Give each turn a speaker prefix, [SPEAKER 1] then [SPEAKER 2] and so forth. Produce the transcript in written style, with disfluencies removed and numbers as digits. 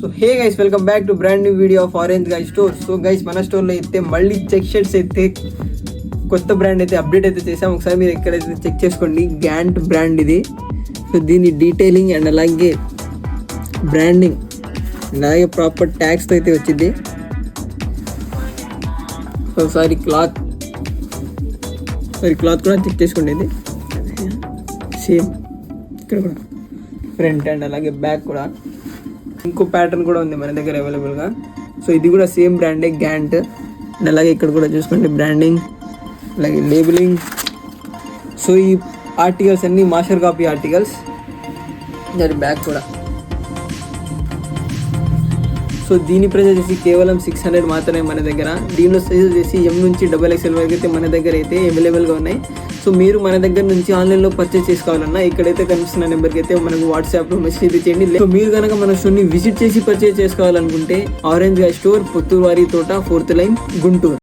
[SPEAKER 1] So hey guys, welcome back to brand new video of orange guys store. So guys, మన స్టోర్లో అయితే మళ్ళీ check shirts అయితే కొత్త బ్రాండ్ అయితే అప్డేట్ అయితే చేసాం. ఒకసారి మీరు ఎక్కడైతే చెక్ చేసుకోండి. గ్యాంట్ బ్రాండ్ ఇది. సో దీని డీటెయిలింగ్ అండ్ అలాగే బ్రాండింగ్ అండ్ అలాగే ప్రాపర్ ట్యాగ్స్తో అయితే వచ్చింది. ఒకసారి క్లాత్ కూడా చెక్ చేసుకోండి. ఇది సేమ్ ఇక్కడ కూడా ఫ్రంట్ అండ్ అలాగే బ్యాక్ కూడా ఇంకో ప్యాటర్న్ కూడా ఉంది మన దగ్గర అవైలబుల్గా. సో ఇది కూడా సేమ్ బ్రాండే గ్యాంట్. అండ్ అలాగే ఇక్కడ కూడా చూసుకోండి బ్రాండింగ్ అలాగే లేబులింగ్. సో ఈ ఆర్టికల్స్ అన్నీ మాస్టర్ కాపీ ఆర్టికల్స్. దాని బ్యాక్ కూడా. సో దీని ప్రైస్ వచ్చేసి కేవలం 600 మాత్రమే మన దగ్గర. దీనిలో సైజ్ వచ్చేసి M నుంచి XXL వరకు అయితే మన దగ్గర అయితే అవైలబుల్గా ఉన్నాయి. సో మీరు మన దగ్గర నుంచి ఆన్లైన్లో పర్చేస్ చేసుకోవాలన్నా ఇక్కడైతే కనిపిస్తున్న నెంబర్కి అయితే మనకు వాట్సాప్లో మెసేజ్ చేయండి. సో మీరు కనుక మన స్టోర్ని విజిట్ చేసి పర్చేస్ చేసుకోవాలనుకుంటే ఆరెంజ్ గైస్ స్టోర్, పుత్తూరు వారి తోట, 4th లైన్, గుంటూరు.